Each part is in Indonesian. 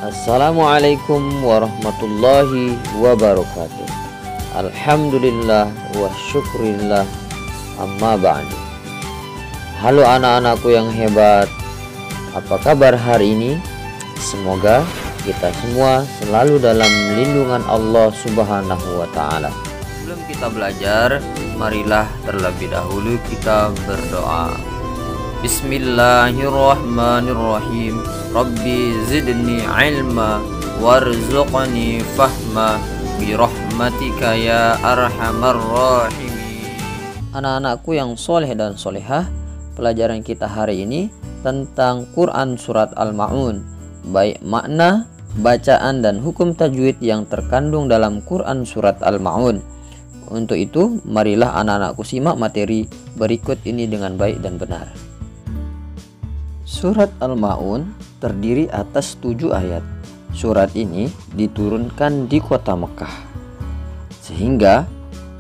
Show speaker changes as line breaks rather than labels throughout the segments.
Assalamualaikum warahmatullahi wabarakatuh. Alhamdulillah wa syukurillah, amma ba'du. Halo anak-anakku yang hebat, apa kabar hari ini? Semoga kita semua selalu dalam lindungan Allah Subhanahu wa ta'ala. Sebelum kita belajar, marilah terlebih dahulu kita berdoa. Bismillahirrahmanirrahim. Rabbi zidni ilma warzuqni fahma birahmatika ya arhamar rahimin. Anak-anakku yang soleh dan solehah, pelajaran kita hari ini tentang Quran Surat Al-Ma'un, baik makna, bacaan dan hukum tajwid yang terkandung dalam Quran Surat Al-Ma'un. Untuk itu, marilah anak-anakku simak materi berikut ini dengan baik dan benar. Surat Al-Ma'un terdiri atas 7 ayat. Surat ini diturunkan di kota Mekah, sehingga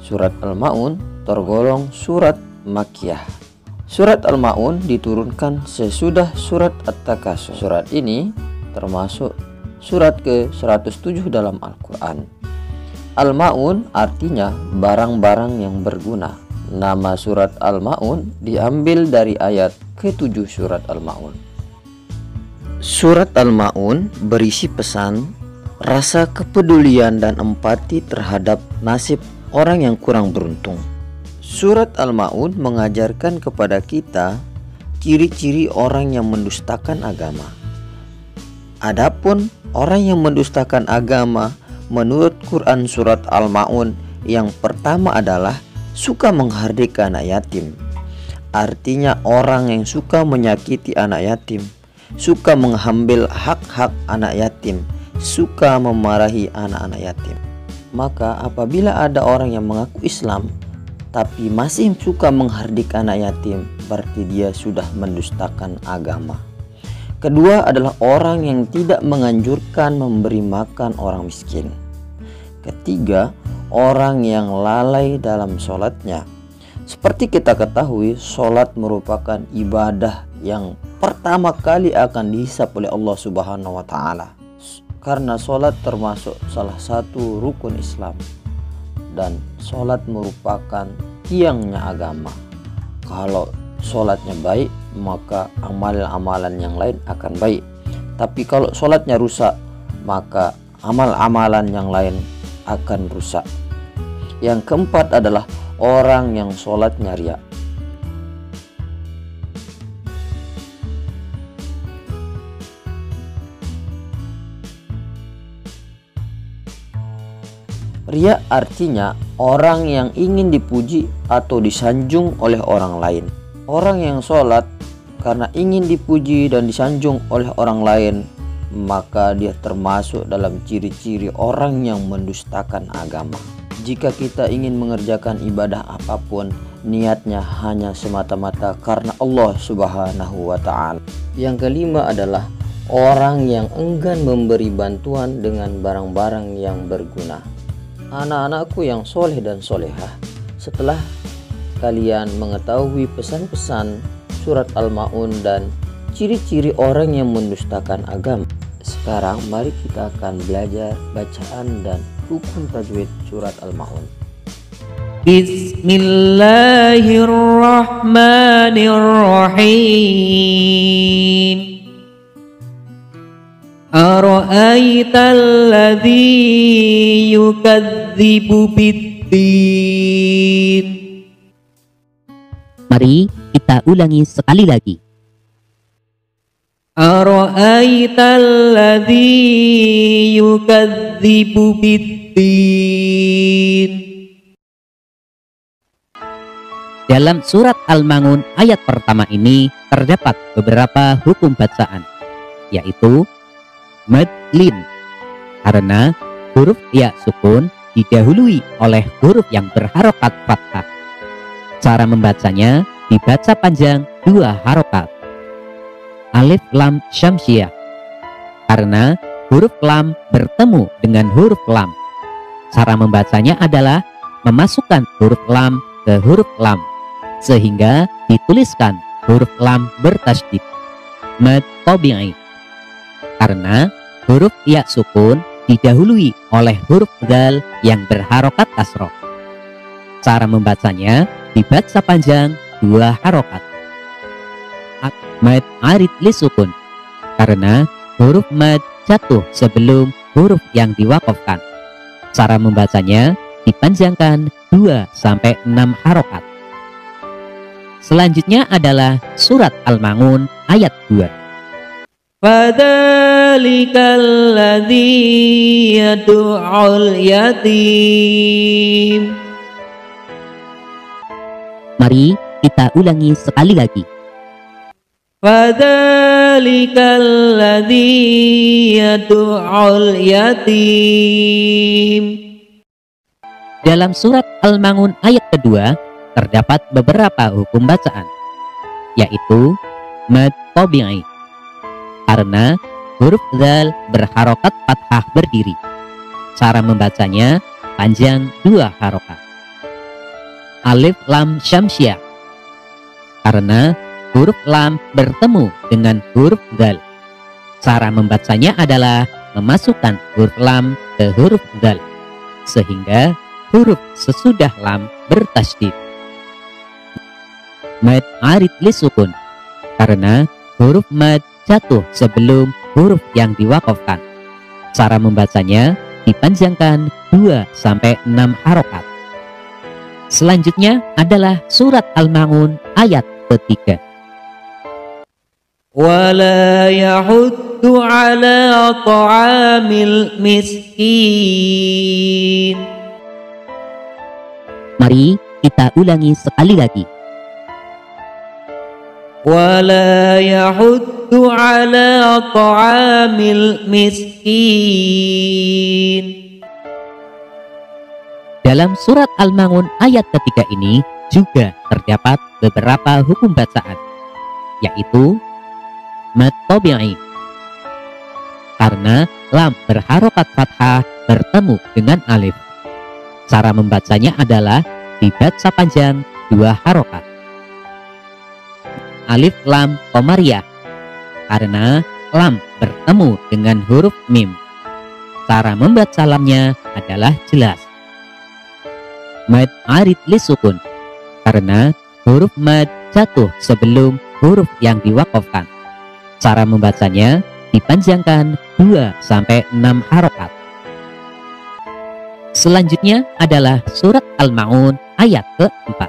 Surat Al-Ma'un tergolong surat Makkiyah. Surat Al-Ma'un diturunkan sesudah Surat At-Takasur. Surat ini termasuk surat ke-107 dalam Al-Quran. Al-Ma'un artinya barang-barang yang berguna. Nama Surat Al-Ma'un diambil dari ayat ke-7 Surat Al-Ma'un. Surat Al-Ma'un berisi pesan, rasa kepedulian dan empati terhadap nasib orang yang kurang beruntung. Surat Al-Ma'un mengajarkan kepada kita ciri-ciri orang yang mendustakan agama. Adapun orang yang mendustakan agama menurut Quran Surat Al-Ma'un, yang pertama adalah suka menghardik anak yatim. Artinya orang yang suka menyakiti anak yatim, suka mengambil hak-hak anak yatim, suka memarahi anak-anak yatim. Maka apabila ada orang yang mengaku Islam tapi masih suka menghardik anak yatim, berarti dia sudah mendustakan agama. Kedua adalah orang yang tidak menganjurkan memberi makan orang miskin. Ketiga, orang yang lalai dalam sholatnya. Seperti kita ketahui, sholat merupakan ibadah yang pertama kali akan dihisab oleh Allah Subhanahu wa ta'ala, karena sholat termasuk salah satu rukun Islam, dan sholat merupakan tiangnya agama. Kalau sholatnya baik, maka amalan-amalan yang lain akan baik. Tapi kalau sholatnya rusak, maka amal-amalan yang lain akan rusak. Yang keempat adalah orang yang sholatnya riya. Riya artinya orang yang ingin dipuji atau disanjung oleh orang lain. Orang yang sholat karena ingin dipuji dan disanjung oleh orang lain, maka dia termasuk dalam ciri-ciri orang yang mendustakan agama. Jika kita ingin mengerjakan ibadah apapun, niatnya hanya semata-mata karena Allah Subhanahu wa ta'ala. Yang kelima adalah orang yang enggan memberi bantuan dengan barang-barang yang berguna. Anak-anakku yang soleh dan solehah, setelah kalian mengetahui pesan-pesan Surat Al-Ma'un dan ciri-ciri orang yang mendustakan agama, sekarang mari kita akan belajar bacaan dan hukum tajwid Surat Al-Ma'un.
Bismillahirrahmanirrahim. Ara'aital ladzi yukadzibu biddin.
Mari kita ulangi sekali lagi.
Ara'aital ladzi yukadzibu biddin.
Dalam surat Al-Ma'un ayat pertama ini terdapat beberapa hukum bacaan, yaitu mad lin, karena huruf ya sukun didahului oleh huruf yang berharokat fathah. Cara membacanya dibaca panjang 2 harokat. Alif lam syamsiyah, karena huruf lam bertemu dengan huruf lam. Cara membacanya adalah memasukkan huruf lam ke huruf lam, sehingga dituliskan huruf lam bertasydid. Mad tabi'i, karena huruf ya sukun didahului oleh huruf dzal yang berharokat kasroh. Cara membacanya dibaca panjang 2 harokat. Mad arid li sukun, karena huruf mad jatuh sebelum huruf yang diwakafkan. Cara membacanya dipanjangkan 2 sampai 6 harokat. Selanjutnya adalah surat Al-Ma'un ayat 2.
Fadzalikal ladzi yad'ul yatim.
Mari kita ulangi sekali lagi.
Fadzalikal ladzi yad'ul yatim.
Dalam surat Al-Ma'un ayat kedua terdapat beberapa hukum bacaan, yaitu mad tabi'i, karena huruf dzal berharokat fathah berdiri. Cara membacanya panjang 2 harokat. Alif lam syamsiah, karena huruf lam bertemu dengan huruf dzal. Cara membacanya adalah memasukkan huruf lam ke huruf dzal, sehingga huruf sesudah lam bertasydid. Mad arid li sukun, karena huruf mad jatuh sebelum huruf yang diwakafkan. Cara membacanya dipanjangkan 2 sampai 6 harokat. Selanjutnya adalah surat Al-Ma'un ayat ketiga.
Wala yahuddu ala ta'amil miskin.
Mari kita ulangi sekali lagi.
Wala yahuddu ala ta'amil miskin.
Dalam surat Al-Ma'un ayat ketiga ini juga terdapat beberapa hukum bacaan, yaitu mad tabi'i, karena lam berharokat fathah bertemu dengan alif. Cara membacanya adalah dibaca panjang 2 harokat. Alif lam qamariyah, karena lam bertemu dengan huruf mim. Cara membaca lamnya adalah jelas. Mad arid li sukun, karena huruf mad jatuh sebelum huruf yang diwakafkan. Cara membacanya dipanjangkan 2 sampai 6 harokat. Selanjutnya adalah surat Al-Ma'un ayat keempat.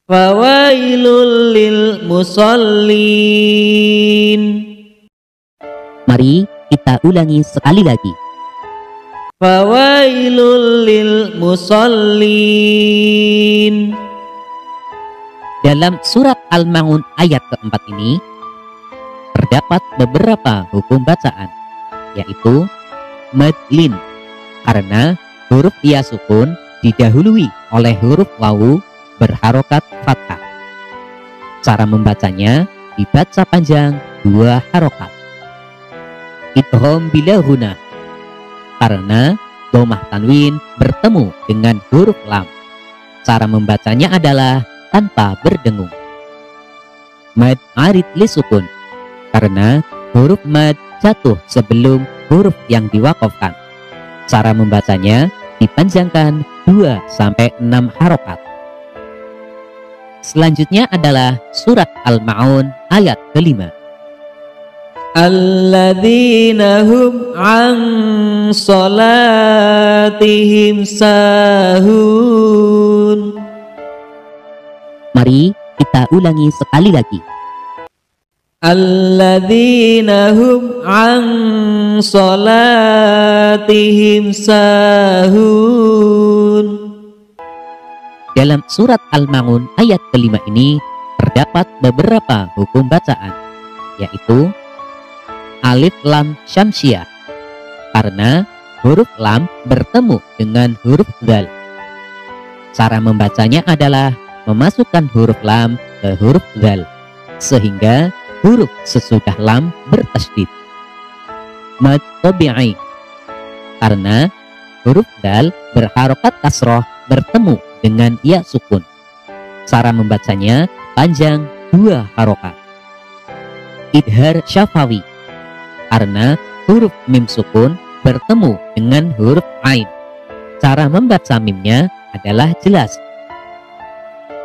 Fawailul lil musallin.
Mari kita ulangi sekali lagi.
Fawailul lil musallin.
Dalam surat Al-Ma'un ayat keempat ini terdapat beberapa hukum bacaan, yaitu mad lin, karena huruf ya sukun didahului oleh huruf wawu berharokat fathah. Cara membacanya dibaca panjang 2 harokat. Idgham bila ghunah, karena dhammah tanwin bertemu dengan huruf lam. Cara membacanya adalah tanpa berdengung. Mad arid li sukun, karena huruf mad jatuh sebelum huruf yang diwakafkan. Cara membacanya dipanjangkan 2 sampai 6 harokat. Selanjutnya adalah surat Al-Ma'un ayat kelima.
Alladzina hum an salatihim sahun.
Mari kita ulangi sekali lagi.
Alladzina hum an salatihim sahun.
Dalam surat Al-Ma'un ayat kelima ini terdapat beberapa hukum bacaan, yaitu alif lam syamsiah, karena huruf lam bertemu dengan huruf dzal. Cara membacanya adalah memasukkan huruf lam ke huruf dzal, sehingga huruf sesudah lam bertasydid. Mad tabi'i, karena huruf dzal berharokat kasroh bertemu dengan ya sukun. Cara membacanya panjang 2 harokat. Idhar syafawi, karena huruf mim sukun bertemu dengan huruf ain. Cara membaca mimnya adalah jelas.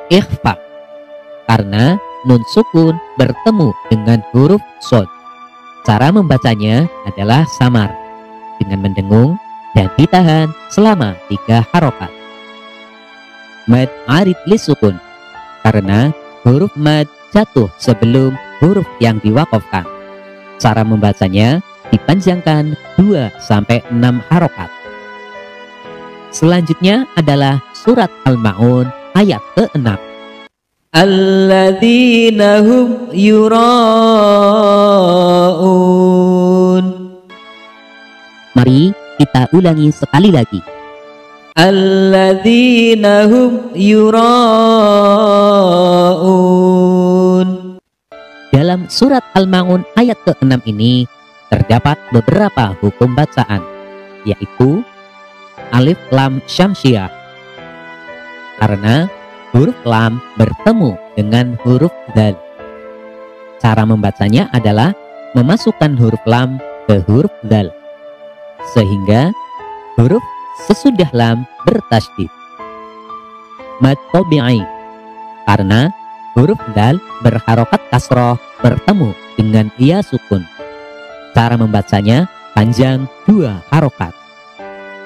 Ikhfa, karena nun sukun bertemu dengan huruf shod. Cara membacanya adalah samar, dengan mendengung dan ditahan selama 3 harokat. Mad arid li sukun, karena huruf mad jatuh sebelum huruf yang diwakafkan. Cara membacanya dipanjangkan 2-6 harokat. Selanjutnya adalah surat Al-Ma'un ayat ke-6.
Alladzina hum yura'un.
Mari kita ulangi sekali lagi.
Alladzina hum yura'un.
Dalam surat Al-Ma'un ayat ke-6 ini terdapat beberapa hukum bacaan, yaitu alif lam syamsiah, karena huruf lam bertemu dengan huruf dal. Cara membacanya adalah memasukkan huruf lam ke huruf dal, sehingga huruf sesudah lam bertasydid. Mad tabi'i, karena huruf dal berharokat kasroh bertemu dengan ya sukun. Cara membacanya panjang 2 harokat.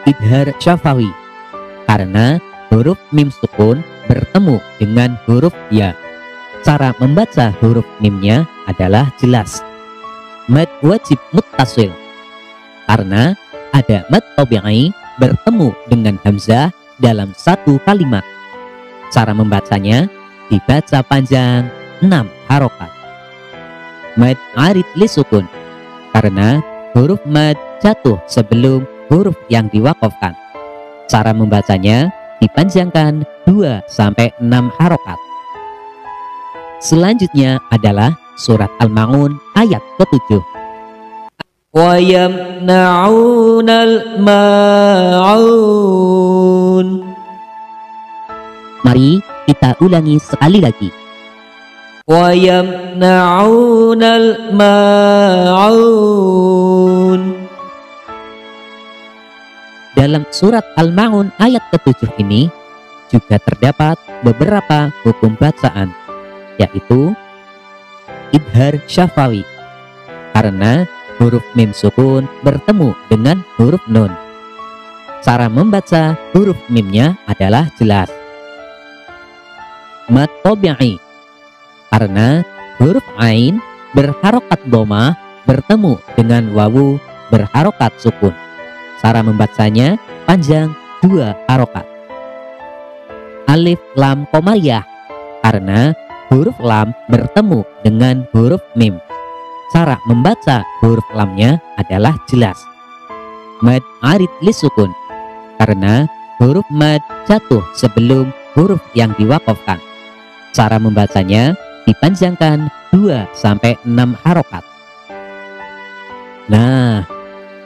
Idhar syafawi, karena huruf mim sukun bertemu dengan huruf ya. Cara membaca huruf mimnya adalah jelas. Mad wajib muttasil, karena ada mad tabi'i bertemu dengan hamzah dalam satu kalimat. Cara membacanya dibaca panjang 6 harokat. Mad arid li sukun, karena huruf mad jatuh sebelum huruf yang diwakafkan. Cara membacanya dipanjangkan 2-6 harokat. Selanjutnya adalah surat Al-Ma'un ayat ke-7.
Wa yamna'unal ma'un.
Mari kita ulangi sekali lagi.
Wa yamna'unal ma'un.
Dalam surat Al-Ma'un ayat ke-7 ini juga terdapat beberapa hukum bacaan, yaitu idhar syafawi, karena huruf mim sukun bertemu dengan huruf nun. Cara membaca huruf mimnya adalah jelas. Mad tabi'i, karena huruf ain berharokat dhamma bertemu dengan wawu berharokat sukun. Cara membacanya panjang 2 harokat. Alif lam komariyah, karena huruf lam bertemu dengan huruf mim. Cara membaca huruf lamnya adalah jelas. Mad arid li sukun, karena huruf mad jatuh sebelum huruf yang diwakafkan. Cara membacanya dipanjangkan 2-6 harokat. Nah,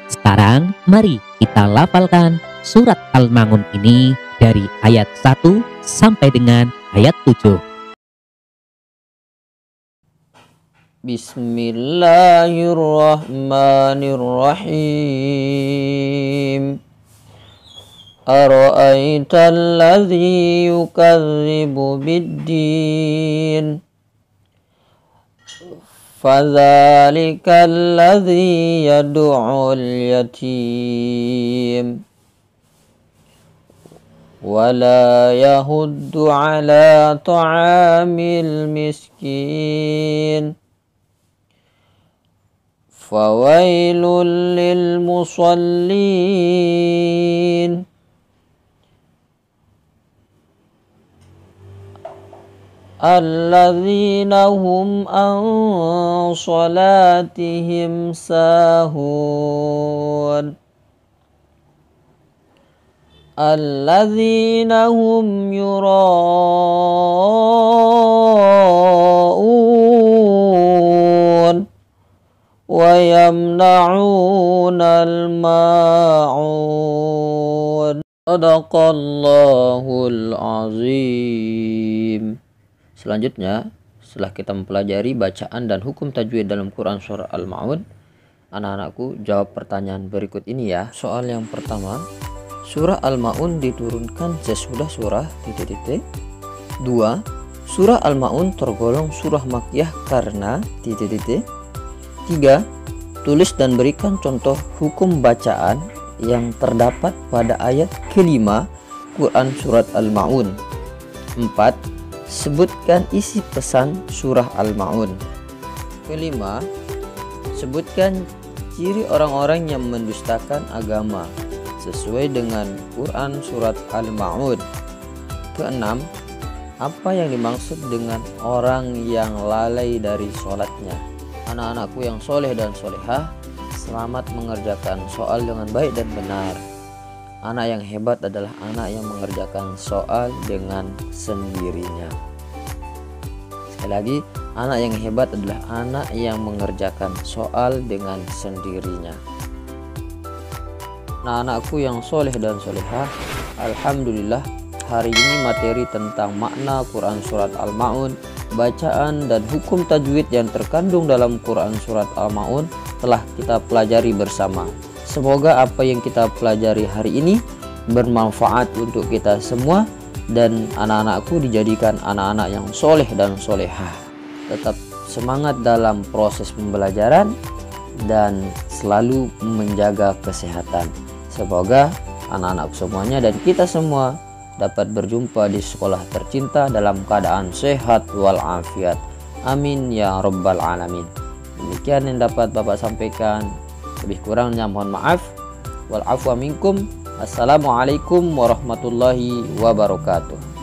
sekarang mari kita lafalkan surat Al-Ma'un ini dari ayat 1 sampai dengan ayat 7.
Bismillahirrahmanirrahim. Ara'aita alladhi yukadzibu biddin, fadzalika alladhi yad'ul yatim wa la yahuddu ala ta'amil miskin. Fawailul lil musallin, alladzina hum an salatihim sahun, alladzina hum yura'un wa yamna'unal ma'un. Shadaqallahul azim. Selanjutnya, setelah kita mempelajari bacaan dan hukum tajwid dalam Quran surah Al-Ma'un, Anak-anakku jawab pertanyaan berikut ini ya. Soal yang pertama, surah Al-Ma'un diturunkan sesudah surah ... 2. Surah Al-Ma'un tergolong surah Makkiyah karena ... 3. Tulis dan berikan contoh hukum bacaan yang terdapat pada ayat kelima Quran surat Al-Ma'un. 4. Sebutkan isi pesan surah Al-Ma'un. Kelima, sebutkan ciri orang-orang yang mendustakan agama sesuai dengan Quran surat Al-Ma'un. Keenam, apa yang dimaksud dengan orang yang lalai dari sholatnya? Anak-anakku yang soleh dan solehah, selamat mengerjakan soal dengan baik dan benar. Anak yang hebat adalah anak yang mengerjakan soal dengan sendirinya. Sekali lagi, anak yang hebat adalah anak yang mengerjakan soal dengan sendirinya. Nah, anakku yang soleh dan solehah, alhamdulillah hari ini materi tentang makna Quran surat Al-Ma'un, bacaan dan hukum tajwid yang terkandung dalam Quran surat Al-Ma'un telah kita pelajari bersama. Semoga apa yang kita pelajari hari ini bermanfaat untuk kita semua dan anak-anakku dijadikan anak-anak yang soleh dan solehah. Tetap semangat dalam proses pembelajaran dan selalu menjaga kesehatan. Semoga anak-anak semuanya dan kita semua dapat berjumpa di sekolah tercinta dalam keadaan sehat walafiat. Amin ya rabbal alamin. Demikian yang dapat Bapak sampaikan. Lebih kurangnya mohon maaf. Wal afwa minkum. Assalamualaikum warahmatullahi wabarakatuh.